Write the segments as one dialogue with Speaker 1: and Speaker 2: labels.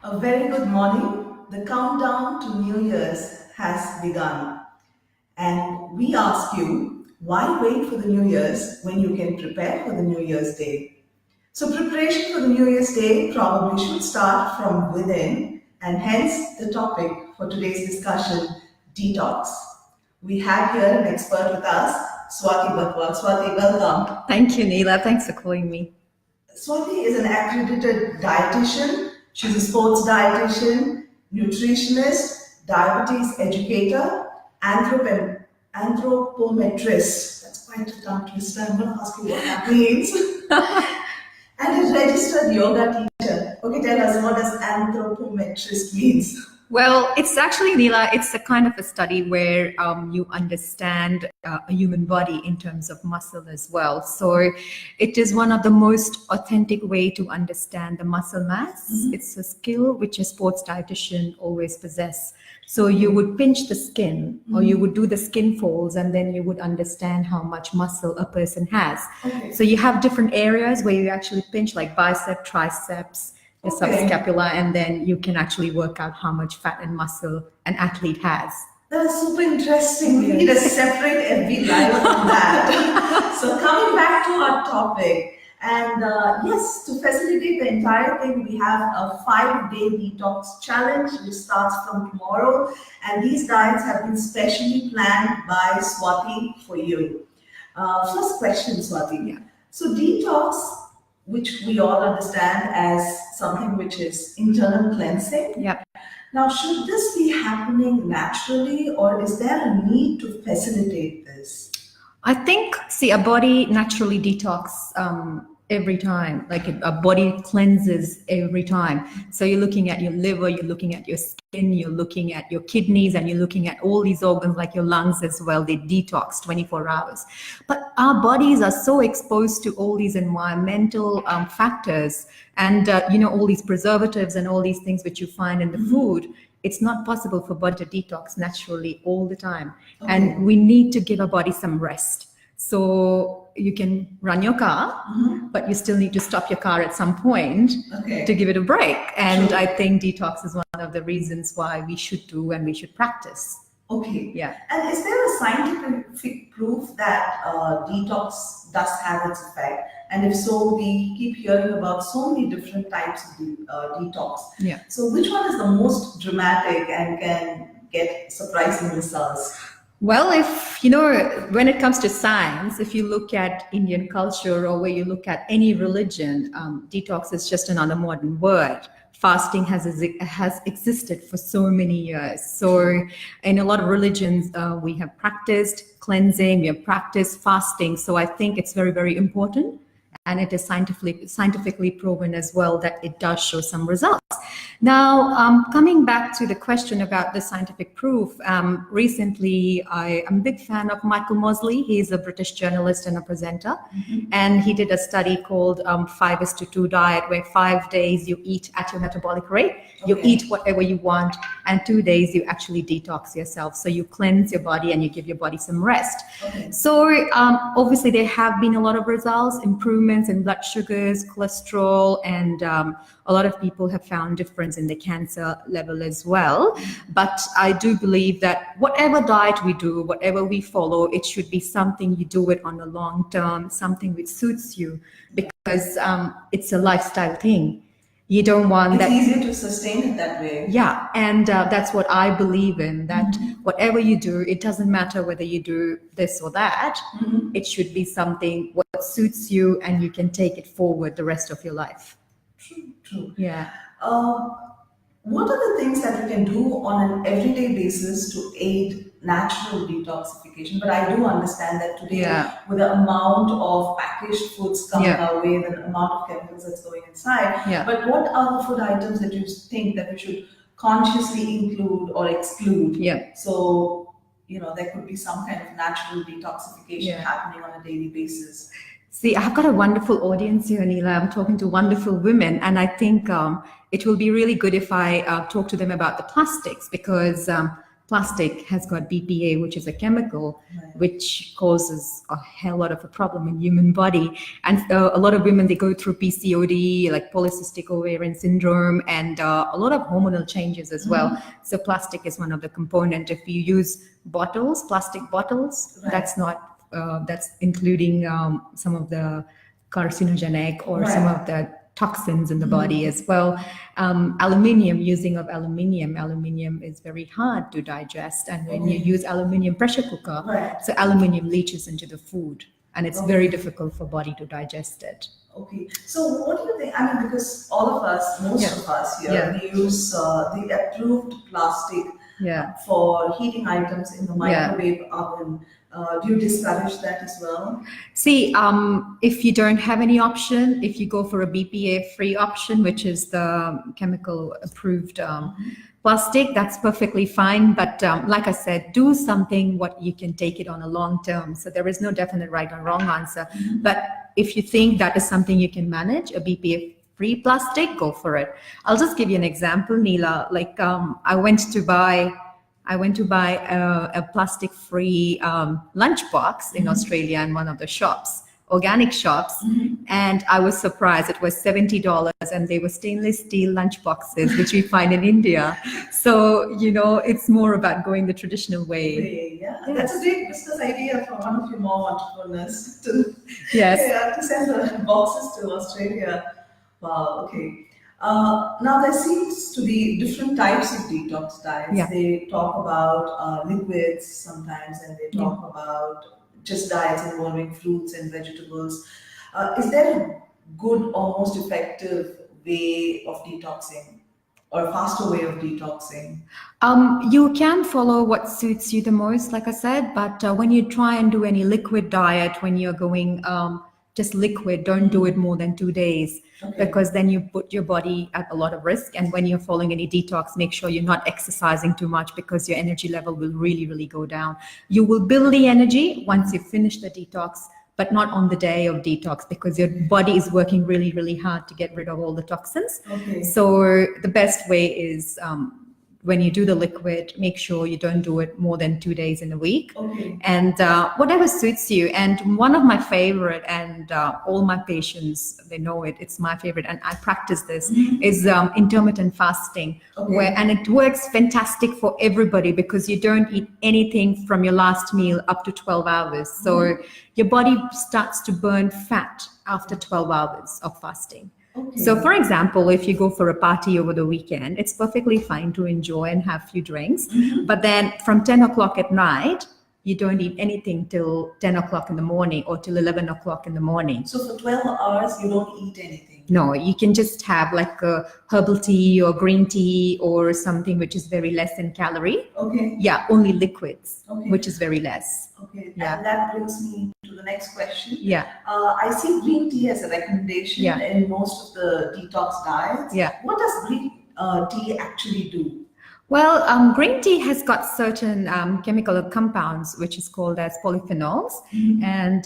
Speaker 1: A very good morning. The countdown to New Year's has begun. And we ask you, why wait for the New Year's when you can prepare for the New Year's Day? So, preparation for the New Year's Day probably should start from within, and hence the topic for today's discussion, detox. We have here an expert with us, Swati Bathwal. Swati, welcome.
Speaker 2: Thank you, Neela. Thanks for calling me.
Speaker 1: Swati is an accredited dietitian. She's a sports dietitian, nutritionist, diabetes educator, anthropometrist. That's quite a tongue twister. I'm going to ask you what that means. And a registered yoga teacher. Okay, tell us, what does anthropometrist means?
Speaker 2: Well, it's actually, Neela, it's a kind of a study where you understand a human body in terms of muscle as well. So it is one of the most authentic way to understand the muscle mass. Mm-hmm. It's a skill which a sports dietitian always possess. So you would pinch the skin, or you would do the skin folds, and then you would understand how much muscle a person has. Okay. So you have different areas where you actually pinch, like bicep, triceps, the subscapula, and then you can actually work out how much fat and muscle an athlete has.
Speaker 1: That is super interesting. We need a separate FB live on that. So coming back to our topic, and yes, to facilitate the entire thing, we have a 5-day detox challenge which starts from tomorrow, and these diets have been specially planned by Swati for you. First question, Swati. Yeah. So detox, which we all understand as something which is internal cleansing.
Speaker 2: Yeah.
Speaker 1: Now, should this be happening naturally, or is there a need to facilitate this?
Speaker 2: I think, see, a body naturally detox every time, like a body cleanses every time. So you're looking at your liver, you're looking at your skin, you're looking at your kidneys, and you're looking at all these organs like your lungs as well. They detox 24 hours. But our bodies are so exposed to all these environmental factors and, all these preservatives and all these things which you find in the food. It's not possible for body to detox naturally all the time. Okay. And we need to give our body some rest. So you can run your car, but you still need to stop your car at some point to give it a break. And I think detox is one of the reasons why we should do and we should practice.
Speaker 1: Okay.
Speaker 2: Yeah.
Speaker 1: And is there a scientific proof that detox does have its effect? And if so, we keep hearing about so many different types of detox.
Speaker 2: Yeah.
Speaker 1: So which one is the most dramatic and can get surprising results?
Speaker 2: Well, when it comes to science, if you look at Indian culture or where you look at any religion, detox is just another modern word. Fasting has existed for so many years. So in a lot of religions, we have practiced cleansing, we have practiced fasting. So I think it's very, very important. And it is scientifically proven as well that it does show some results. Now, coming back to the question about the scientific proof, recently I'm a big fan of Michael Mosley. He's a British journalist and a presenter. And he did a study called 5:2 diet, where 5 days you eat at your metabolic rate. You eat whatever you want, and 2 days you actually detox yourself. So you cleanse your body and you give your body some rest. So obviously there have been a lot of results, improvements in blood sugars, cholesterol, and a lot of people have found difference in the cancer level as well. But I do believe that whatever diet we do, whatever we follow, it should be something you do it on a long term, something which suits you, because it's a lifestyle thing. You don't want that.
Speaker 1: It's easier to sustain it that way.
Speaker 2: Yeah, and that's what I believe in, that whatever you do, it doesn't matter whether you do this or that. It should be something what suits you, and you can take it forward the rest of your life.
Speaker 1: True.
Speaker 2: Yeah.
Speaker 1: What are the things that you can do on an everyday basis to aid natural detoxification? But I do understand that today, with the amount of packaged foods coming our way, the amount of chemicals that's going inside, but what are the food items that you think that we should consciously include or exclude? So, there could be some kind of natural detoxification happening on a daily basis.
Speaker 2: See, I've got a wonderful audience here, Neela. I'm talking to wonderful women, and I think it will be really good if I talk to them about the plastics, because plastic has got BPA, which is a chemical which causes a hell lot of a problem in human body. And a lot of women, they go through PCOD, like polycystic ovarian syndrome, and a lot of hormonal changes as well. So plastic is one of the component. If you use bottles, plastic bottles, that's not, that's including some of the carcinogenic or some of the toxins in the body as well. Aluminium, using of aluminium is very hard to digest, and when you use aluminium pressure cooker, so aluminium leaches into the food, and it's very difficult for body to digest it.
Speaker 1: Okay, so what do you think? I mean, because all of us, most of us here, we use the approved plastic for heating items in the microwave oven. Do you discourage that as well?
Speaker 2: See, if you don't have any option, if you go for a BPA-free option, which is the chemical approved plastic, that's perfectly fine. But like I said, do something what you can take it on a long term. So there is no definite right or wrong answer. But if you think that is something you can manage, a BPA-free plastic, go for it. I'll just give you an example, Neela. Like I went to buy a plastic-free lunchbox in Australia in one of the shops, organic shops, and I was surprised. It was $70, and they were stainless steel lunchboxes, which we find in India. So, you know, it's more about going the traditional way.
Speaker 1: That's a great business idea for one of your more entrepreneurs to, to send the boxes to Australia. Wow, okay. Now there seems to be different types of detox diets. They talk about liquids sometimes, and they talk about just diets involving fruits and vegetables. Is there a good or most effective way of detoxing, or a faster way of detoxing?
Speaker 2: You can follow what suits you the most, like I said, but when you try and do any liquid diet, when you're going just liquid, don't do it more than 2 days, because then you put your body at a lot of risk. And when you're following any detox, make sure you're not exercising too much, because your energy level will really go down. You will build the energy once you finish the detox, but not on the day of detox, because your body is working really hard to get rid of all the toxins. So the best way is when you do the liquid, make sure you don't do it more than 2 days in a week. And whatever suits you. And one of my favorite, and all my patients, they know it, it's my favorite, and I practice this, is intermittent fasting. And it works fantastic for everybody, because you don't eat anything from your last meal up to 12 hours. So your body starts to burn fat after 12 hours of fasting. So for example, if you go for a party over the weekend, it's perfectly fine to enjoy and have a few drinks. But then from 10 o'clock at night, you don't eat anything till 10 o'clock in the morning or till 11 o'clock in the morning.
Speaker 1: So for 12 hours, you don't eat anything?
Speaker 2: No, you can just have like a herbal tea or green tea or something which is very less in calorie. Yeah, only liquids, which is very less.
Speaker 1: And that brings me to the next question. I see green tea as a recommendation in most of the detox diets. What does green tea actually do?
Speaker 2: Well, green tea has got certain chemical compounds, which is called as polyphenols. And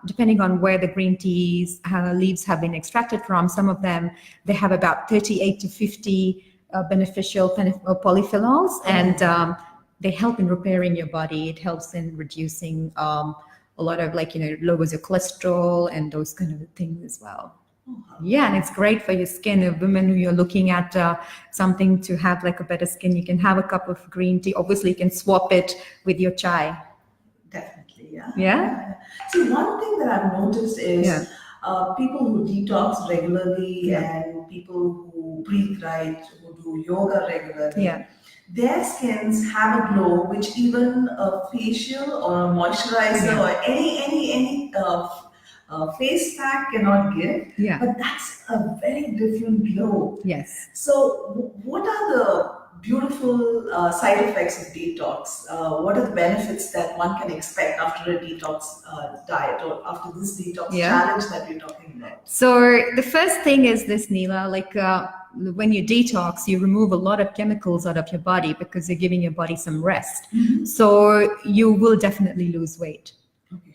Speaker 2: depending on where the green teas leaves have been extracted from, some of them, they have about 38 to 50 beneficial polyphenols. And they help in repairing your body. It helps in reducing a lot of, like, lowers your cholesterol and those kind of things as well. And it's great for your skin. If women who you're looking at something to have like a better skin, you can have a cup of green tea. Obviously, you can swap it with your chai.
Speaker 1: Definitely, See, one thing that I've noticed is people who detox regularly and people who breathe right, who do yoga regularly, their skins have a glow which even a facial or a moisturizer or any face pack cannot give. But that's a very different glow. So what are the beautiful side effects of detox? What are the benefits that one can expect after a detox diet, or after this detox challenge that we're talking about?
Speaker 2: So the first thing is this, Neela, like when you detox, you remove a lot of chemicals out of your body because you're giving your body some rest. So you will definitely lose weight.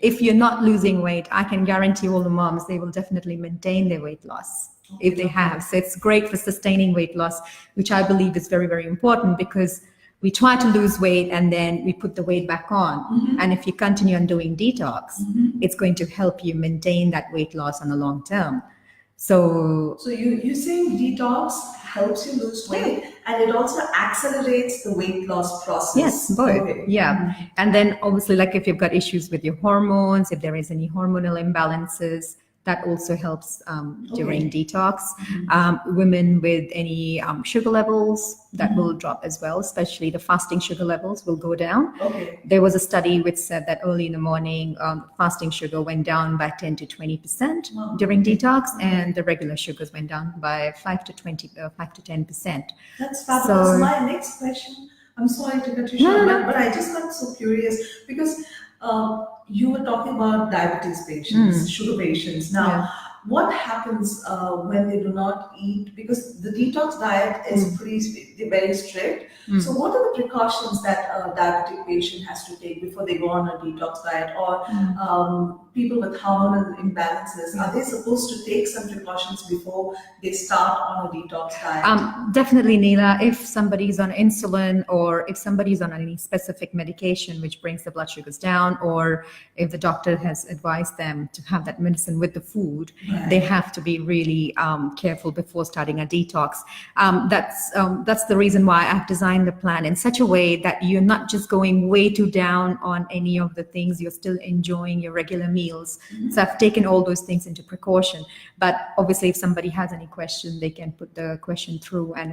Speaker 2: If you're not losing weight, I can guarantee all the moms, they will definitely maintain their weight loss if they have. So it's great for sustaining weight loss, which I believe is very important, because we try to lose weight and then we put the weight back on. And if you continue on doing detox, it's going to help you maintain that weight loss on the long term. So
Speaker 1: you're saying detox helps you lose weight and it also accelerates the weight loss process.
Speaker 2: yes, both.
Speaker 1: Okay.
Speaker 2: Yeah. And then obviously, like if you've got issues with your hormones, if there is any hormonal imbalances, that also helps during detox. Women with any sugar levels, that will drop as well, especially the fasting sugar levels will go down.
Speaker 1: Okay.
Speaker 2: There was a study which said that early in the morning, fasting sugar went down by 10 to 20% during detox, and the regular sugars went down by 5 to 10%.
Speaker 1: That's fabulous.
Speaker 2: So-
Speaker 1: My next question, I'm sorry to cut you short, but I just got so curious because you were talking about diabetes patients, sugar patients. Now, what happens when they do not eat? Because the detox diet is very strict. So, what are the precautions that a diabetic patient has to take before they go on a detox diet? Or people with hormonal imbalances, are they supposed to take some precautions before they start on a detox diet?
Speaker 2: Definitely, Neela. If somebody is on insulin or if somebody is on any specific medication which brings the blood sugars down, or if the doctor has advised them to have that medicine with the food, they have to be really careful before starting a detox. That's the reason why I've designed the plan in such a way that you're not just going way too down on any of the things, you're still enjoying your regular meals. So I've taken all those things into precaution. But obviously, if somebody has any question, they can put the question through, and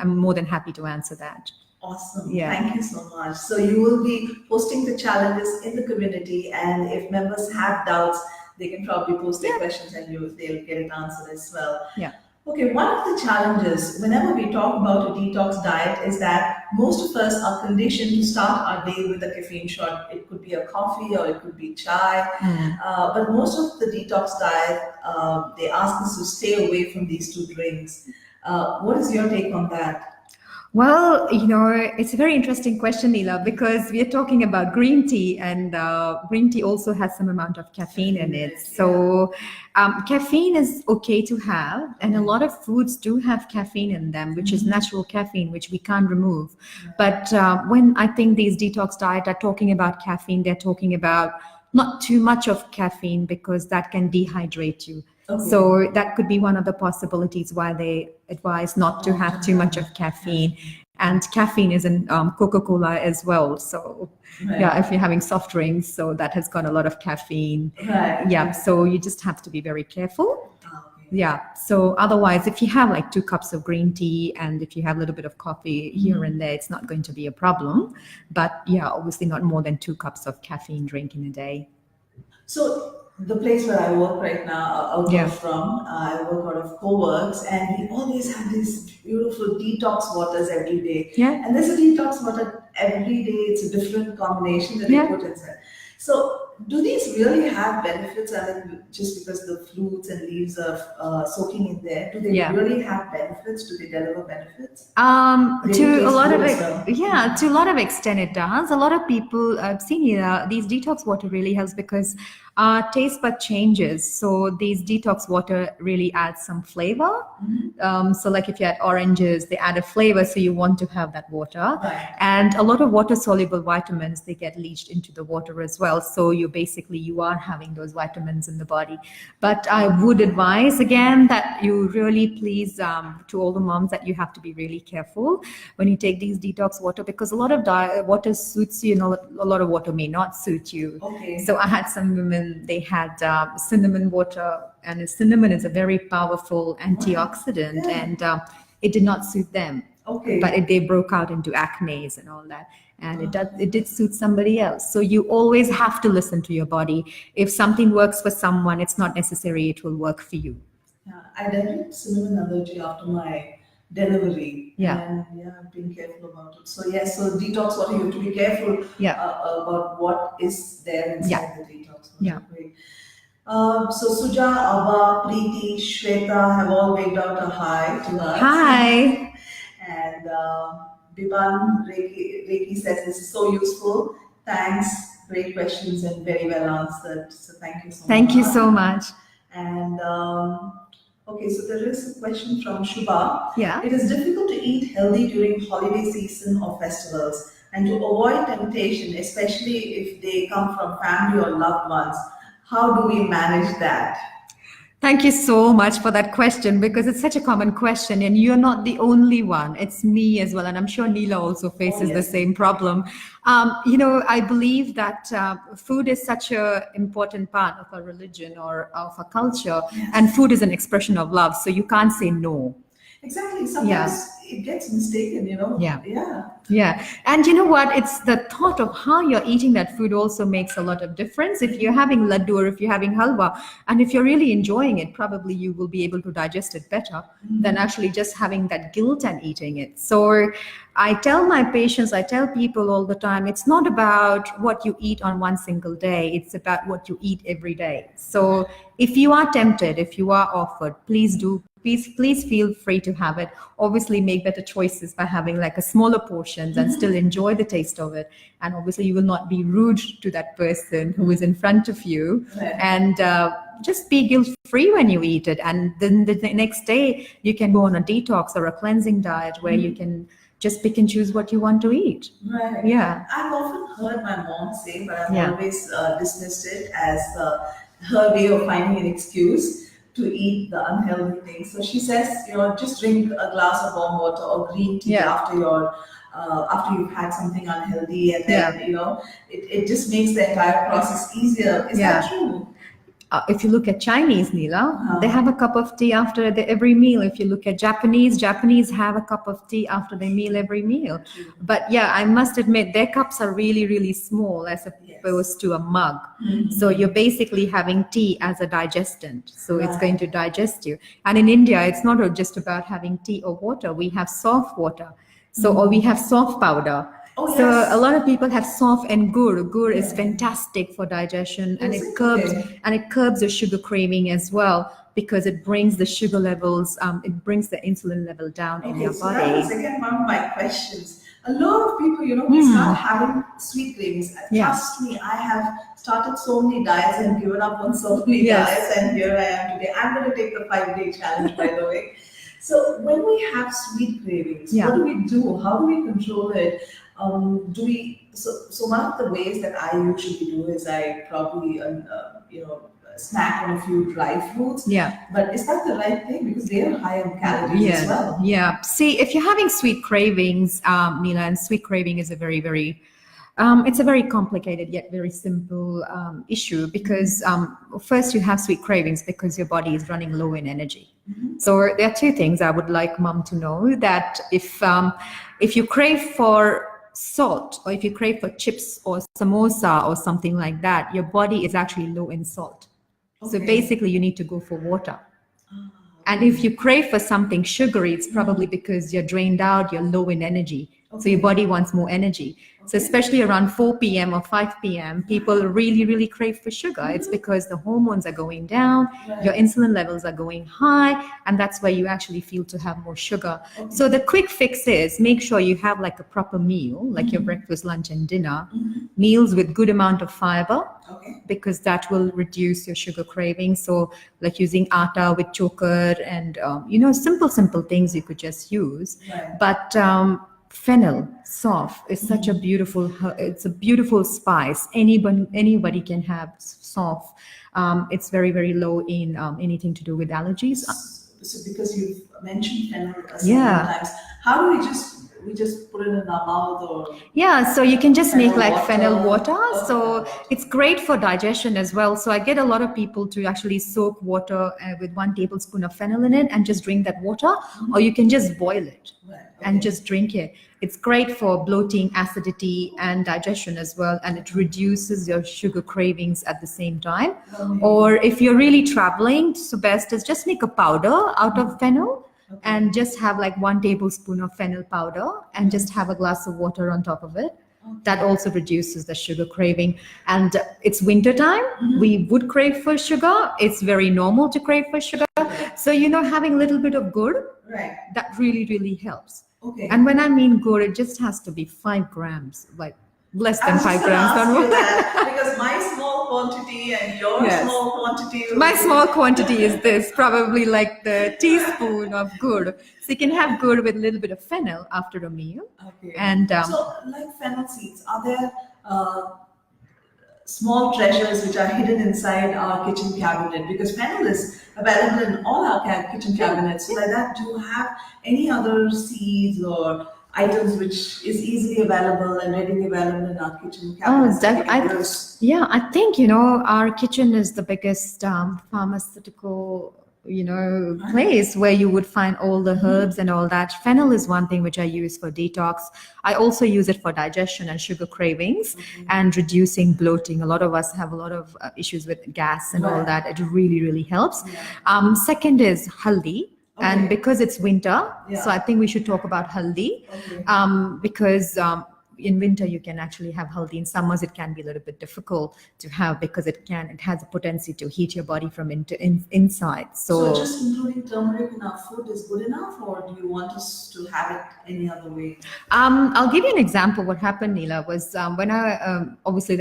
Speaker 2: I'm more than happy to answer that.
Speaker 1: Awesome.
Speaker 2: Yeah.
Speaker 1: Thank you so much. So you will be posting the challenges in the community, and if members have doubts, they can probably post their questions and they'll get it answered as well.
Speaker 2: Yeah.
Speaker 1: Okay, one of the challenges whenever we talk about a detox diet is that most of us are conditioned to start our day with a caffeine shot. It could be a coffee or it could be chai. But most of the detox diet, they ask us to stay away from these two drinks. What is your take on that?
Speaker 2: Well, it's a very interesting question, Neela, because we are talking about green tea, and green tea also has some amount of caffeine in it. So caffeine is okay to have, and a lot of foods do have caffeine in them, which is natural caffeine, which we can't remove. But when I think these detox diet are talking about caffeine, they're talking about not too much of caffeine, because that can dehydrate you. So that could be one of the possibilities why they advise not to have too much of caffeine. And caffeine is in Coca-Cola as well. So if you're having soft drinks, so that has got a lot of caffeine. Yeah, so you just have to be very careful. Yeah, so otherwise, if you have like 2 cups of green tea and if you have a little bit of coffee here and there, it's not going to be a problem. But yeah, obviously not more than 2 cups of caffeine drink in a day.
Speaker 1: So the place where I work right now, I work out of co-works, and we always have these beautiful detox waters every day.
Speaker 2: Yeah.
Speaker 1: And there's a detox water every day. It's a different combination that they put inside. So do these really have benefits? I mean, just because the fruits and leaves are soaking in there, do they really have benefits? Do they deliver benefits?
Speaker 2: To a lot of extent it does. A lot of people I've seen these detox water really helps because taste bud changes. So these detox water really adds some flavor. So like if you add oranges, they add a flavor, so you want to have that water. And a lot of water soluble vitamins, they get leached into the water as well. So you are having those vitamins in the body. But I would advise again that you really please to all the moms that you have to be really careful when you take these detox water, because a lot of water suits you and a lot of water may not suit you. So I had some women, they had cinnamon water, and cinnamon is a very powerful antioxidant, and it did not suit them. But they broke out into acne and all that, and it did suit somebody else. So you always have to listen to your body. If something works for someone, it's not necessary it will work for you.
Speaker 1: I developed cinnamon allergy after my delivery. And I've been careful about it. So so detox water, you have to be careful about what is there inside the detox water. Great. So Suja, Abba, Preeti, Shweta have all waved out a hi to us.
Speaker 2: Hi.
Speaker 1: And Biban Reiki says this is so useful. Thanks. Great questions and very well answered. So thank you so much.
Speaker 2: Thank you so much.
Speaker 1: And Okay, so there is a question from Shubha.
Speaker 2: Yeah.
Speaker 1: It is difficult to eat healthy during holiday season or festivals and to avoid temptation, especially if they come from family or loved ones. How do we manage that?
Speaker 2: Thank you so much for that question because it's such a common question, and you're not the only one. It's me as well, and I'm sure Neela also faces the
Speaker 1: yes.
Speaker 2: same problem. I believe that food is such an important part of our religion or of our culture,
Speaker 1: Yes.
Speaker 2: and food is an expression of love, so you can't say no.
Speaker 1: Exactly. Sometimes it gets mistaken,
Speaker 2: Yeah.
Speaker 1: Yeah.
Speaker 2: Yeah. And you know what? It's the thought of how you're eating that food also makes a lot of difference. If you're having laddu or if you're having halwa, and if you're really enjoying it, probably you will be able to digest it better than actually just having that guilt and eating it. So I tell my patients, I tell people all the time, it's not about what you eat on one single day. It's about what you eat every day. So if you are tempted, if you are offered, please feel free to have it. Obviously make better choices by having like a smaller portions and still enjoy the taste of it. And obviously you will not be rude to that person who is in front of you.
Speaker 1: Right.
Speaker 2: And just be guilt free when you eat it. And then the next day you can go on a detox or a cleansing diet where you can just pick and choose what you want to eat.
Speaker 1: Right.
Speaker 2: Yeah.
Speaker 1: I've often heard my mom say, but I've
Speaker 2: Yeah.
Speaker 1: always dismissed it as her way of finding an excuse to eat the unhealthy things. So she says, just drink a glass of warm water or green tea
Speaker 2: Yeah.
Speaker 1: after you've had something unhealthy, and then
Speaker 2: Yeah.
Speaker 1: it just makes the entire process easier. Is that true?
Speaker 2: If you look at Chinese, Neela, they have a cup of tea after every meal. If you look at Japanese have a cup of tea after their meal every meal. But yeah, I must admit their cups are really, really small as opposed to a mug. So you're basically having tea as a digestant. So it's going to digest you. And in India, it's not just about having tea or water. We have soft water. So, or we have soft powder.
Speaker 1: Oh,
Speaker 2: so
Speaker 1: yes.
Speaker 2: a lot of people have soft and gur. Gur is fantastic for digestion, and
Speaker 1: Is
Speaker 2: it
Speaker 1: it?
Speaker 2: curbs
Speaker 1: Okay.
Speaker 2: and it curbs the sugar craving as well because it brings the sugar levels, it brings the insulin level down in your
Speaker 1: So that
Speaker 2: body.
Speaker 1: was again one of my questions. A lot of people, they start having sweet cravings.
Speaker 2: Yeah.
Speaker 1: Trust me, I have started so many diets and given up on so many
Speaker 2: Yes.
Speaker 1: diets, and here I am today. I'm going to take the 5-day challenge, by the way. So when we have sweet cravings,
Speaker 2: Yeah.
Speaker 1: what do we do? How do we control it? So one of the ways that I usually do is I probably snack on a few dry fruits.
Speaker 2: Yeah.
Speaker 1: But is that the right thing? Because they are high in calories as well.
Speaker 2: Yeah. See, if you're having sweet cravings, Neela, and sweet craving is a very, very it's a very complicated yet very simple issue because first you have sweet cravings because your body is running low in energy. So there are two things I would like mom to know, that if you crave for salt or if you crave for chips or samosa or something like that, your body is actually low in salt. So
Speaker 1: Okay.
Speaker 2: basically you need to go for water. And if you crave for something sugary, it's probably because you're drained out, you're low in energy. So your body wants more energy. So especially around 4 p.m. or 5 p.m., people really, really crave for sugar. It's because the hormones are going down, your insulin levels are going high, and that's where you actually feel to have more sugar. So the quick fix is make sure you have like a proper meal, like your breakfast, lunch, and dinner, meals with good amount of fiber, because that will reduce your sugar craving. So like using atta with choker and, simple things you could just use.
Speaker 1: Right.
Speaker 2: But Fennel, soft, is such a it's a beautiful spice. Anybody can have soft. It's very, very low in anything to do with allergies.
Speaker 1: So because you've mentioned fennel several times, how do we just put it in our mouth or?
Speaker 2: Yeah, so you can just
Speaker 1: Fennel
Speaker 2: make like
Speaker 1: water.
Speaker 2: fennel water.
Speaker 1: Okay.
Speaker 2: So it's great for digestion as well. So I get a lot of people to actually soak water with 1 tablespoon of fennel in it and just drink that water, or you can just boil it.
Speaker 1: Right.
Speaker 2: And just drink it. It's great for bloating, acidity, and digestion as well, and it reduces your sugar cravings at the same time. Or if you're really traveling, so best is just make a powder out of fennel and just have like 1 tablespoon of fennel powder and just have a glass of water on top of it. That also reduces the sugar craving. And it's winter time. We would crave for sugar. It's very normal to crave for sugar. So, having a little bit of gur, that really, really helps.
Speaker 1: Okay.
Speaker 2: And when I mean gur, it just has to be 5 grams, like less
Speaker 1: I
Speaker 2: than
Speaker 1: was just
Speaker 2: 5
Speaker 1: going to
Speaker 2: grams.
Speaker 1: ask
Speaker 2: Not
Speaker 1: you
Speaker 2: more.
Speaker 1: that because my small quantity and your
Speaker 2: Yes.
Speaker 1: small quantity.
Speaker 2: My small quantity is this, probably like the teaspoon of gur. So you can have gur with a little bit of fennel after a meal.
Speaker 1: Okay.
Speaker 2: And
Speaker 1: So, like fennel seeds, are there small treasures which are hidden inside our kitchen cabinet? Because fennel is available in all our kitchen cabinets. So, like that, do you have any other seeds or items which is easily available and readily available in our kitchen cabinets that we can use?
Speaker 2: yeah, I think, you know, our kitchen is the biggest pharmaceutical, you know, place where you would find all the herbs and all that. Fennel is one thing which I use for detox. I also use it for digestion and sugar cravings and reducing bloating. A lot of us have a lot of issues with gas and all
Speaker 1: Right.
Speaker 2: that. It really, really helps.
Speaker 1: Yeah.
Speaker 2: Second is haldi. And
Speaker 1: Okay.
Speaker 2: because it's winter,
Speaker 1: Yeah.
Speaker 2: so I think we should talk about haldi.
Speaker 1: Okay.
Speaker 2: Because in winter you can actually have haldi. In summers it can be a little bit difficult to have because it has a potency to heat your body from inside.
Speaker 1: So just including turmeric in our food is good enough, or do you want us to have it any other way?
Speaker 2: I'll give you an example. What happened, Neela, was when I obviously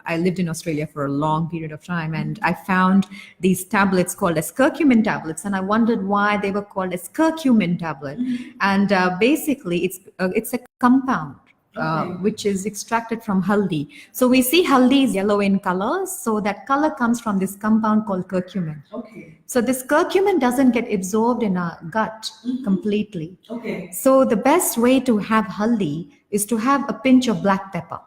Speaker 2: I lived in Australia for a long period of time, and I found these tablets called as curcumin tablets, and I wondered why they were called as curcumin tablet. And basically, it's a compound.
Speaker 1: Okay.
Speaker 2: Which is extracted from haldi. So we see haldi is yellow in color. So that color comes from this compound called curcumin.
Speaker 1: Okay.
Speaker 2: So this curcumin doesn't get absorbed in our gut completely.
Speaker 1: Okay.
Speaker 2: So the best way to have haldi is to have a pinch of black pepper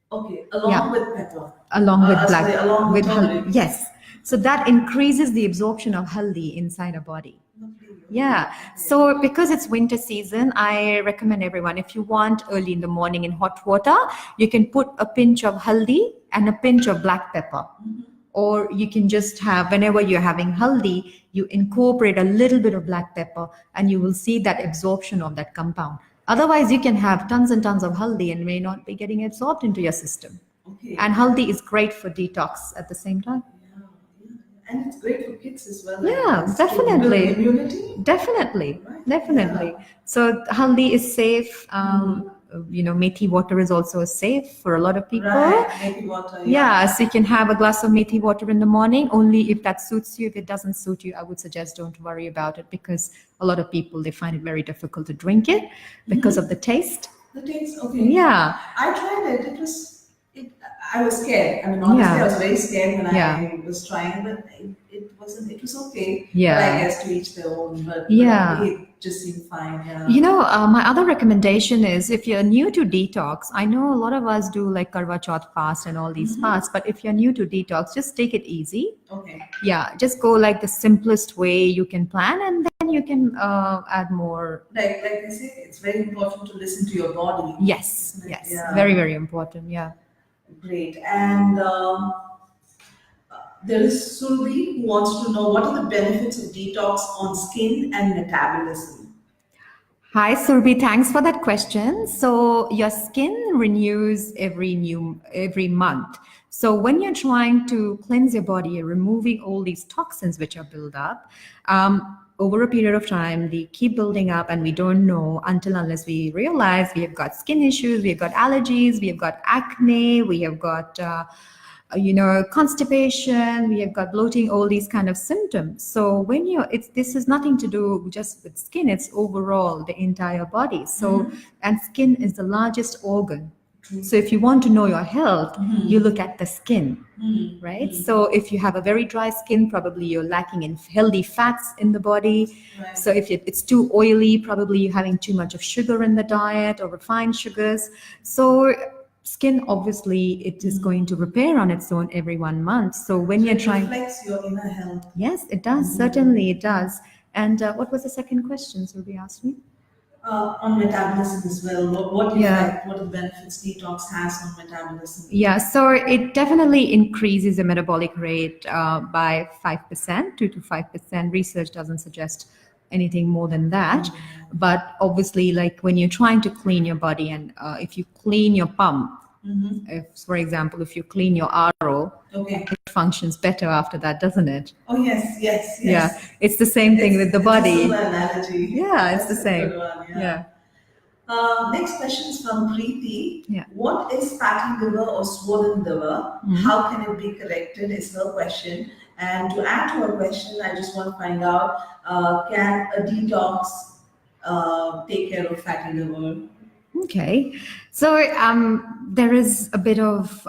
Speaker 1: Okay. Along
Speaker 2: Yeah.
Speaker 1: with pepper.
Speaker 2: along with
Speaker 1: Sorry, along with turmeric.
Speaker 2: Yes. So that increases the absorption of haldi inside our body. Yeah. So because it's winter season, I recommend everyone, if you want early in the morning in hot water, you can put a pinch of haldi and a pinch of black pepper. Or you can just have, whenever you're having haldi, you incorporate a little bit of black pepper and you will see that absorption of that compound. Otherwise, you can have tons and tons of haldi and may not be getting absorbed into your system.
Speaker 1: Okay.
Speaker 2: And haldi is great for detox at the same time.
Speaker 1: And it's great for kids as well.
Speaker 2: Yeah,
Speaker 1: It's
Speaker 2: definitely.
Speaker 1: to build immunity.
Speaker 2: Definitely,
Speaker 1: Right.
Speaker 2: definitely. So haldi is safe. You know, methi water is also safe for a lot of people.
Speaker 1: Right. Maybe water.
Speaker 2: Yeah, so you can have a glass of methi water in the morning, only if that suits you. If it doesn't suit you, I would suggest don't worry about it, because a lot of people, they find it very difficult to drink it because of the taste.
Speaker 1: The taste. Okay.
Speaker 2: Yeah.
Speaker 1: I tried it. I was scared. I mean, honestly,
Speaker 2: Yeah.
Speaker 1: I was very scared when
Speaker 2: Yeah.
Speaker 1: I was trying, but it wasn't. It was okay.
Speaker 2: Yeah.
Speaker 1: But I guess to each their own. But
Speaker 2: Yeah.
Speaker 1: it just seemed fine. Yeah.
Speaker 2: You know, my other recommendation is, if you're new to detox, I know a lot of us do like Karwa Chauth fast and all these fasts, but if you're new to detox, just take it easy.
Speaker 1: Okay.
Speaker 2: Yeah, just go like the simplest way you can plan, and then you can add more.
Speaker 1: Like I say, it's very important to listen to your body.
Speaker 2: Yes,
Speaker 1: Isn't it?
Speaker 2: yes,
Speaker 1: Yeah.
Speaker 2: very, very important. Yeah.
Speaker 1: Great. And there is Surbi who wants to know what are the benefits of detox on skin and metabolism.
Speaker 2: Hi, Surbi. Thanks for that question. So your skin renews every month. So when you're trying to cleanse your body, you're removing all these toxins which are built up. Over a period of time, they keep building up, and we don't know unless we realize we have got skin issues, we have got allergies, we have got acne, we have got constipation, we have got bloating, all these kind of symptoms. So this is nothing to do just with skin, it's overall the entire body. So, and skin is the largest organ. So if you want to know your health, you look at the skin, right? So if you have a very dry skin, probably you're lacking in healthy fats in the body.
Speaker 1: Right.
Speaker 2: So if it's too oily, probably you're having too much of sugar in the diet or refined sugars. So skin, obviously, it is going to repair on its own every 1 month. So when you're
Speaker 1: It
Speaker 2: trying,
Speaker 1: reflects your inner health.
Speaker 2: yes, it does. Certainly, it does. And what was the second question? So we asked me.
Speaker 1: On metabolism as well. What
Speaker 2: Yeah.
Speaker 1: effect, what benefits detox has on metabolism?
Speaker 2: Yeah, so it definitely increases the metabolic rate by 5%, 2 to 5%. Research doesn't suggest anything more than that. But obviously, like when you're trying to clean your body, and if you clean your pump, if, for example, if you clean your RO,
Speaker 1: Okay.
Speaker 2: it functions better after that, doesn't it?
Speaker 1: Oh yes, yes, yes.
Speaker 2: Yeah, it's the same thing with the
Speaker 1: It's a
Speaker 2: body.
Speaker 1: similar analogy.
Speaker 2: Yeah, it's
Speaker 1: That's
Speaker 2: the
Speaker 1: a
Speaker 2: same.
Speaker 1: good one,
Speaker 2: Yeah.
Speaker 1: Next question is from Preeti.
Speaker 2: Yeah.
Speaker 1: What is fatty liver or swollen liver? How can it be corrected? Is her question. And to add to her question, I just want to find out, can a detox take care of fatty liver?
Speaker 2: Okay, so there is a bit of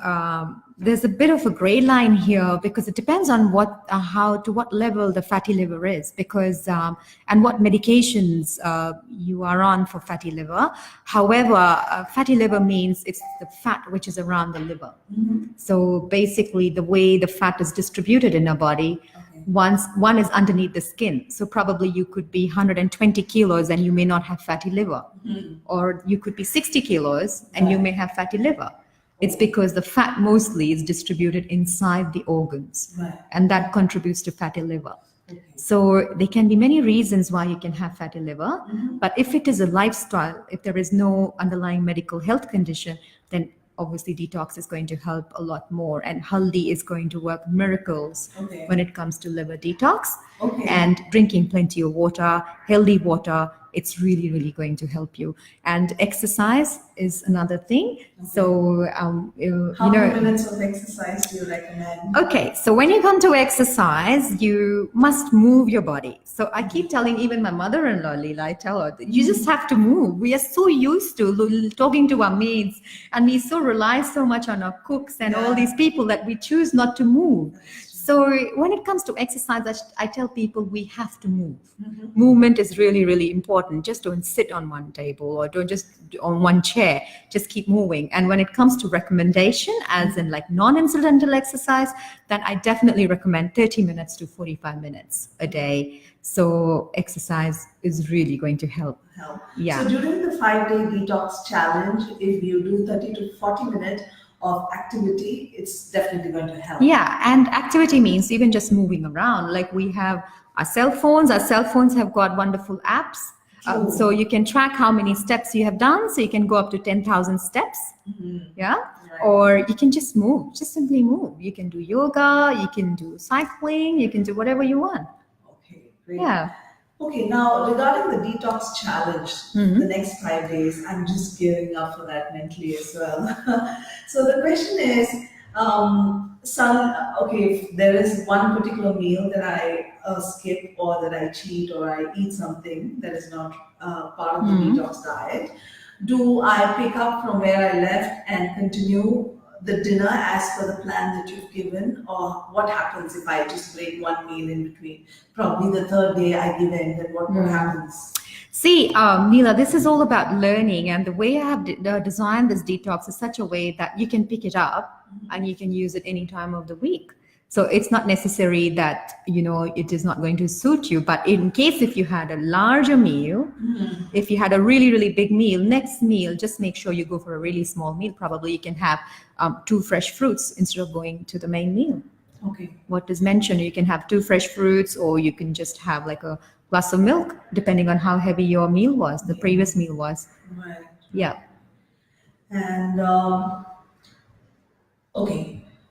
Speaker 2: there's a bit of a gray line here because it depends on how to what level the fatty liver is, because and what medications you are on for fatty liver. However, fatty liver means it's the fat which is around the liver. So basically, the way the fat is distributed in our body. One is underneath the skin. So probably you could be 120 kilos and you may not have fatty liver. Or you could be 60 kilos and you may have fatty liver. It's because the fat mostly is distributed inside the organs. And that contributes to fatty liver. So there can be many reasons why you can have fatty liver. But if it is a lifestyle, if there is no underlying medical health condition, then obviously detox is going to help a lot more, and Haldi is going to work miracles when it comes to liver detox. And drinking plenty of water, healthy water, it's really, really going to help you. And exercise is another thing. So,
Speaker 1: How many minutes of exercise do you recommend?
Speaker 2: Okay, so when you come to exercise, you must move your body. So I keep telling even my mother-in-law, Leela, I tell her, you just have to move. We are so used to talking to our maids, and we so rely so much on our cooks and all these people that we choose not to move. So when it comes to exercise, I tell people we have to move. Movement is really, really important. Just don't sit on one table or don't just on one chair. Just keep moving. And when it comes to recommendation, as in like non-incidental exercise, then I definitely recommend 30 minutes to 45 minutes a day. So exercise is really going to help. Yeah.
Speaker 1: So during the 5-day detox challenge, if you do 30 to 40 minutes of activity, it's definitely going to help.
Speaker 2: Yeah, and activity means even just moving around. Like we have our cell phones. Our cell phones have got wonderful apps. So you can track how many steps you have done. So you can go up to 10,000 steps. Yeah. Or you can just move, just simply move. You can do yoga, you can do cycling, you can do whatever you want.
Speaker 1: Okay, great.
Speaker 2: Yeah.
Speaker 1: Okay, now regarding the detox challenge, the next 5 days, I'm just gearing up for that mentally as well. So the question is, if there is one particular meal that I skip or that I cheat or I eat something that is not part of the detox diet, do I pick up from where I left and continue the dinner as per the plan that you've given, or what happens if I just break one meal in between? Probably the third day I give in, then what happens?
Speaker 2: See, Neela, this is all about learning, and the way I have designed this detox is such a way that you can pick it up and you can use it any time of the week. So it's not necessary that, it is not going to suit you. But in case if you had a larger meal, if you had a really, really big meal, next meal, just make sure you go for a really small meal. Probably you can have 2 fresh fruits instead of going to the main meal.
Speaker 1: Okay.
Speaker 2: What is mentioned, you can have 2 fresh fruits, or you can just have like a glass of milk, depending on how heavy your meal was, the previous meal was.
Speaker 1: Right.
Speaker 2: Yeah.
Speaker 1: And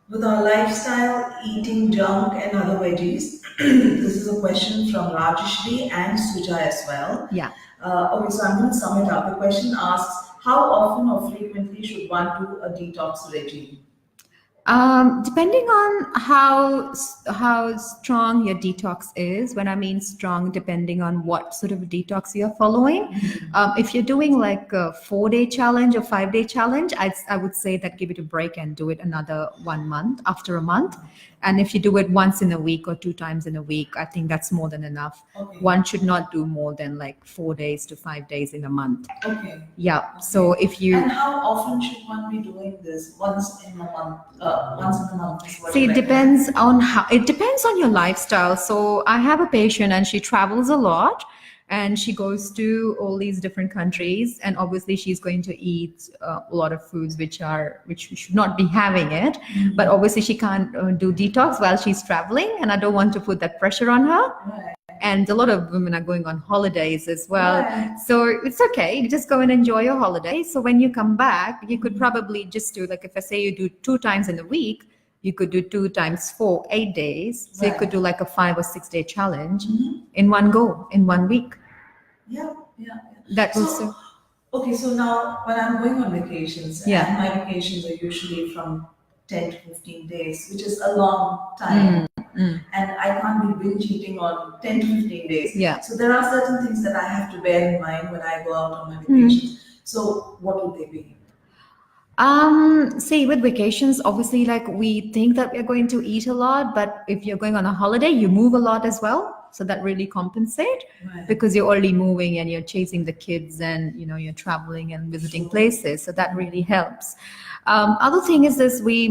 Speaker 1: with our lifestyle, eating junk and other veggies, this is a question from Rajeshri and Suja as well.
Speaker 2: Yeah.
Speaker 1: So I'm going to sum it up. The question asks, how often or frequently should one do a detox regime?
Speaker 2: Depending on how strong your detox is. When I mean strong, depending on what sort of detox you're following. If you're doing like a 4-day challenge or 5-day challenge, I would say that give it a break and do it another 1 month, after a month. And if you do it once in a week or 2 times in a week, I think that's more than enough.
Speaker 1: Okay.
Speaker 2: One should not do more than like 4 days to 5 days in a month.
Speaker 1: Okay.
Speaker 2: Yeah.
Speaker 1: Okay.
Speaker 2: So if you...
Speaker 1: And how often should one be doing this? Once in a month? Once in a month is what
Speaker 2: See,
Speaker 1: you
Speaker 2: it depends on your lifestyle. So I have a patient and she travels a lot and she goes to all these different countries, and obviously she's going to eat a lot of foods which she should not be having it. But obviously she can't do detox while she's traveling, and I don't want to put that pressure on her.
Speaker 1: Right.
Speaker 2: And a lot of women are going on holidays as well.
Speaker 1: Right.
Speaker 2: So it's okay. You just go and enjoy your holiday. So when you come back, you could probably just do, like if I say you do 2 times in a week, you could do 2 times 4, 8 days. So you could do like a 5 or 6 day challenge in one go, in 1 week.
Speaker 1: Yeah.
Speaker 2: That will serve.
Speaker 1: Okay, so now when I'm going on vacations,
Speaker 2: Yeah.
Speaker 1: and my vacations are usually from 10 to 15 days, which is a long time, and I can't be binge eating on 10 to 15 days.
Speaker 2: Yeah.
Speaker 1: So there are certain things that I have to bear in mind when I go out on my vacations. So what would they be?
Speaker 2: See, with vacations, obviously, like we think that we're going to eat a lot, but if you're going on a holiday, you move a lot as well. So that really compensate
Speaker 1: Right.
Speaker 2: because you're already moving and you're chasing the kids and you're traveling and visiting places. So that really helps. Other thing is this: we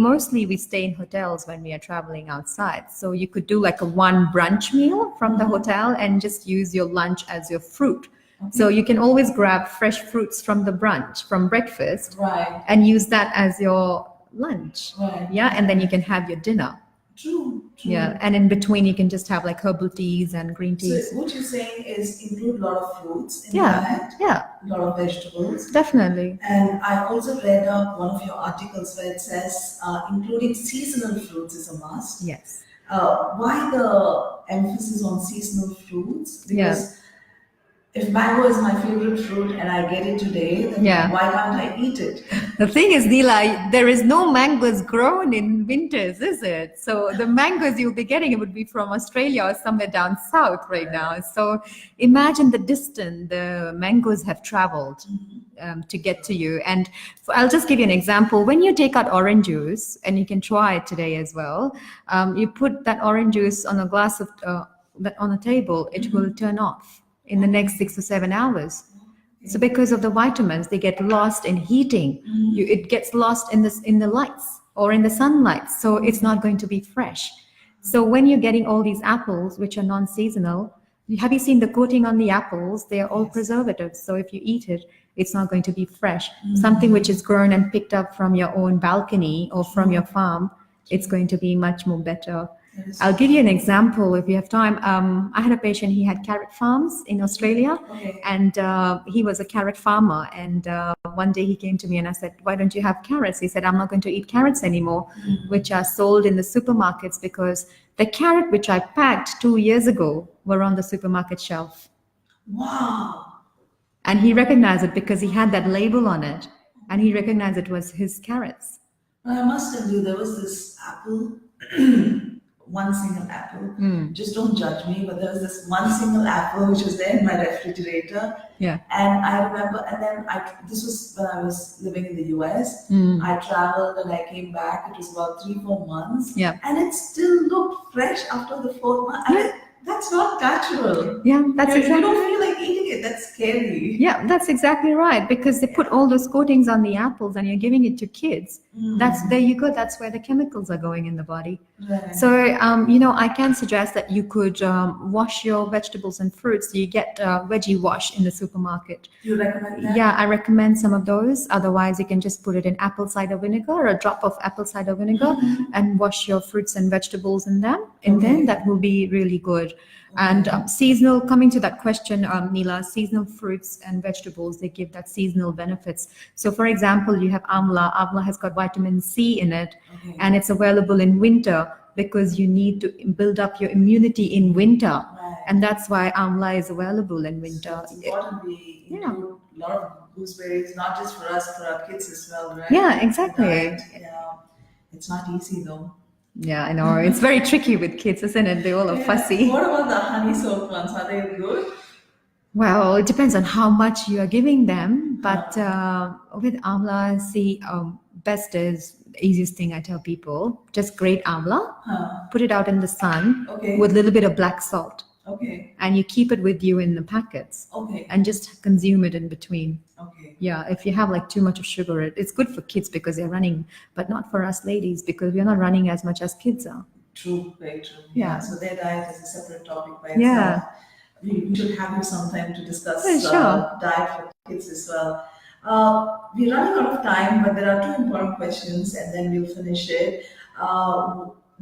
Speaker 2: stay in hotels when we are traveling outside. So you could do like a one brunch meal from the hotel and just use your lunch as your fruit. So you can always grab fresh fruits from the brunch, from breakfast,
Speaker 1: Right.
Speaker 2: and use that as your lunch.
Speaker 1: Right.
Speaker 2: Yeah, and then you can have your dinner.
Speaker 1: True.
Speaker 2: Yeah, and in between you can just have like herbal teas and green
Speaker 1: So
Speaker 2: teas.
Speaker 1: what you're saying is include a lot of fruits in
Speaker 2: Yeah,
Speaker 1: the diet,
Speaker 2: yeah,
Speaker 1: a lot of vegetables.
Speaker 2: definitely.
Speaker 1: And I also read one of your articles where it says including seasonal fruits is a must.
Speaker 2: Yes.
Speaker 1: Why the emphasis on seasonal fruits?
Speaker 2: Yeah.
Speaker 1: Because if mango is my favorite fruit and I get it today, then
Speaker 2: Yeah.
Speaker 1: why can't I eat it?
Speaker 2: The thing is, Neela, there is no mangoes grown in winters, is it? So the mangoes you'll be getting, it would be from Australia or somewhere down south right now. So imagine the distance the mangoes have traveled to get to you. And I'll just give you an example. When you take out orange juice, and you can try it today as well, you put that orange juice on a glass of that on a table, it will turn off in the next 6 to 7 hours. So because of the vitamins, they get lost in heating. It gets lost in the lights or in the sunlight. So it's not going to be fresh. So when you're getting all these apples, which are non-seasonal, have you seen the coating on the apples? They are all preservatives. So if you eat it, it's not going to be fresh. Something which is grown and picked up from your own balcony or from your farm, it's going to be much more better. I'll give you an example if you have time. I had a patient, he had carrot farms in Australia, and he was a carrot farmer. And one day he came to me and I said, why don't you have carrots? He said, I'm not going to eat carrots anymore, which are sold in the supermarkets because the carrot which I packed 2 years ago were on the supermarket shelf.
Speaker 1: Wow.
Speaker 2: And he recognized it because he had that label on it, and he recognized it was his carrots.
Speaker 1: Well, I must tell you, there was this apple, one single apple. Just don't judge me, but there was this one single apple which was there in my refrigerator.
Speaker 2: Yeah.
Speaker 1: And I remember, and then this was when I was living in the US. I traveled and I came back. It was about 3-4 months.
Speaker 2: Yeah.
Speaker 1: And it still looked fresh after the 4th month. I mean, that's not natural.
Speaker 2: Yeah, that's
Speaker 1: You
Speaker 2: exactly.
Speaker 1: don't feel like eating it. That's scary.
Speaker 2: Yeah, that's exactly right, because they put all those coatings on the apples and you're giving it to kids. There you go. That's where the chemicals are going in the body.
Speaker 1: Right.
Speaker 2: So, I can suggest that you could wash your vegetables and fruits. You get veggie wash in the supermarket.
Speaker 1: You recommend that?
Speaker 2: Yeah, I recommend some of those. Otherwise, you can just put it in apple cider vinegar or a drop of apple cider vinegar and wash your fruits and vegetables in them. And then that will be really good. And seasonal, coming to that question, Neela, seasonal fruits and vegetables, they give that seasonal benefits. So for example, you have Amla. Amla has got vitamin C in it, and it's available in winter because you need to build up your immunity in winter.
Speaker 1: Right.
Speaker 2: And that's why Amla is available in winter.
Speaker 1: So it's important we include a lot of gooseberries, not just for us, for our kids as well, right?
Speaker 2: Yeah, exactly.
Speaker 1: Yeah. It's not easy though.
Speaker 2: Yeah, I know. It's very tricky with kids, isn't it? They all are fussy.
Speaker 1: What about the honey soaked ones? Are they good?
Speaker 2: Well, it depends on how much you are giving them. But with Amla, see, best is the easiest thing I tell people. Just grate Amla, put it out in the sun with a little bit of black salt.
Speaker 1: Okay.
Speaker 2: And you keep it with you in the packets.
Speaker 1: Okay.
Speaker 2: And just consume it in between.
Speaker 1: Okay.
Speaker 2: Yeah, if you have like too much of sugar, it's good for kids because they're running, but not for us ladies because we're not running as much as kids are.
Speaker 1: True, very true.
Speaker 2: Yeah.
Speaker 1: So their diet is a separate topic by
Speaker 2: Yeah.
Speaker 1: itself. We should have you sometime to discuss
Speaker 2: Yeah, sure.
Speaker 1: diet for kids as well. We're running out of time, but there are two important questions and then we'll finish it.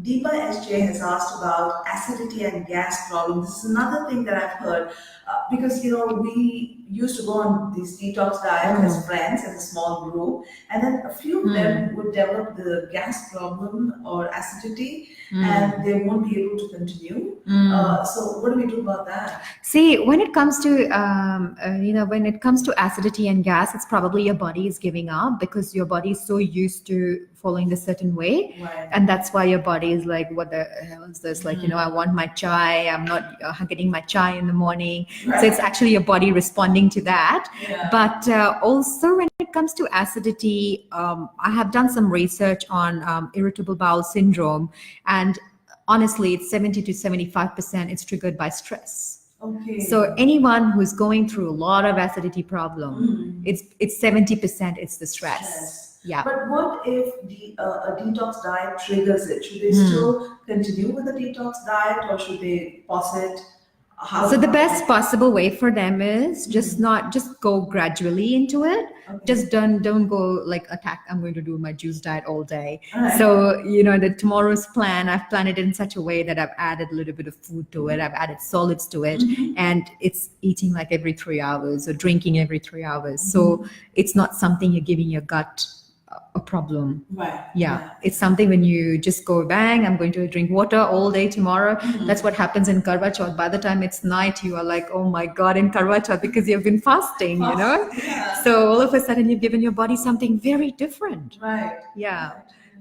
Speaker 1: Deepa SJ has asked about acidity and gas problem. This is another thing that I've heard because we used to go on these detox diets as friends as a small group, and then a few of them would develop the gas problem or acidity, and they won't be able to continue. So what do we do about that?
Speaker 2: See, when it comes to when it comes to acidity and gas, it's probably your body is giving up because your body is so used to following this certain way,
Speaker 1: Right.
Speaker 2: and that's why your body is like, what the hell is this? Like, I want my chai. I'm not getting my chai in the morning.
Speaker 1: Right.
Speaker 2: So it's actually your body responding to that.
Speaker 1: Yeah.
Speaker 2: But also when it comes to acidity, I have done some research on irritable bowel syndrome, and honestly, it's 70 to 75% it's triggered by stress.
Speaker 1: Okay.
Speaker 2: So anyone who's going through a lot of acidity problem, it's 70% it's the stress. Yeah.
Speaker 1: But what if a detox diet triggers it? Should they still continue with the detox diet, or should they pause it?
Speaker 2: So the best possible way for them is just go gradually into it.
Speaker 1: Okay.
Speaker 2: Just don't go like attack. I'm going to do my juice diet all day.
Speaker 1: Right.
Speaker 2: So the tomorrow's plan, I've planned it in such a way that I've added a little bit of food to it. I've added solids to it, and it's eating like every 3 hours or drinking every 3 hours. So it's not something you're giving your gut a problem.
Speaker 1: Right.
Speaker 2: Yeah. It's something when you just go bang, I'm going to drink water all day tomorrow. That's what happens in Karwa Chauth. By the time it's night, you are like, oh my God, in Karwa Chauth, because you've been fasting,
Speaker 1: Yeah.
Speaker 2: So all of a sudden you've given your body something very different.
Speaker 1: Right.
Speaker 2: Yeah.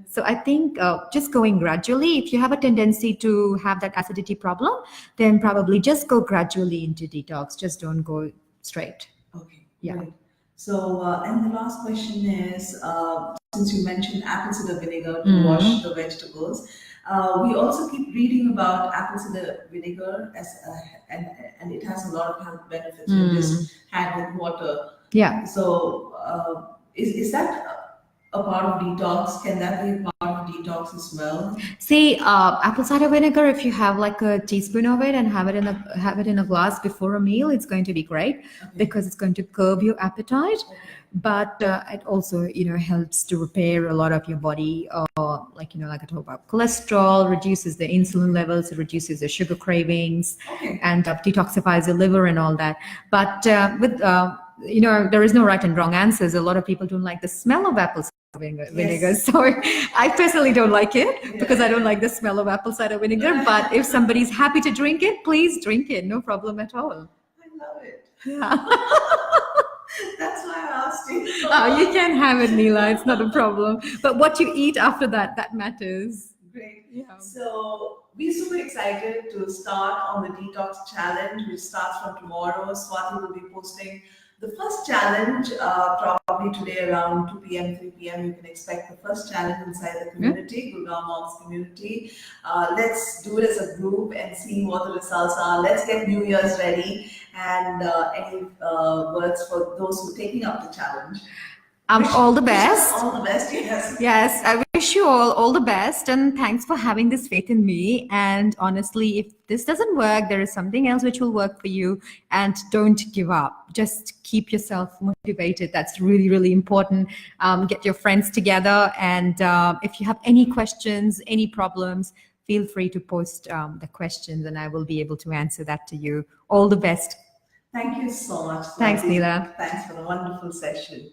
Speaker 2: So I think just going gradually, if you have a tendency to have that acidity problem, then probably just go gradually into detox. Just don't go straight.
Speaker 1: Okay.
Speaker 2: Yeah.
Speaker 1: Great. So, and the last question is, since you mentioned apple cider vinegar to wash the vegetables, we also keep reading about apple cider vinegar and it has a lot of health benefits when just had with water.
Speaker 2: Yeah.
Speaker 1: So, is that a part of detox? Can that be a part of detox as well?
Speaker 2: See, apple cider vinegar, if you have like a teaspoon of it and have it in a glass before a meal, it's going to be great because it's going to curb your appetite. But it also, helps to repair a lot of your body, like I talk about cholesterol, reduces the insulin levels, it reduces the sugar cravings, and detoxifies the liver and all that. But there is no right and wrong answers. A lot of people don't like the smell of apple cider vinegar. So I personally don't like it because I don't like the smell of apple cider vinegar. But if somebody's happy to drink it, please drink it. No problem at all.
Speaker 1: I love it.
Speaker 2: Yeah.
Speaker 1: That's why I asked you.
Speaker 2: You can have it, Neela. It's not a problem. But what you eat after that matters.
Speaker 1: Great.
Speaker 2: Yeah.
Speaker 1: So we're super excited to start on the detox challenge, which starts from tomorrow. Swati will be posting the first challenge probably today around 2 p.m., 3 p.m. You can expect the first challenge inside the community, Gurgaon Moms community. Let's do it as a group and see what the results are. Let's get New Year's ready. And any words for those who are taking up the challenge?
Speaker 2: All the best.
Speaker 1: All the best, yes.
Speaker 2: Yes, I wish you all the best, and thanks for having this faith in me. And honestly, if this doesn't work, there is something else which will work for you, and don't give up. Just keep yourself motivated. That's really, really important. Get your friends together, and if you have any questions, any problems, feel free to post the questions, and I will be able to answer that to you. All the best.
Speaker 1: Thank you so much.
Speaker 2: Thanks, Neela.
Speaker 1: Thanks for the wonderful session.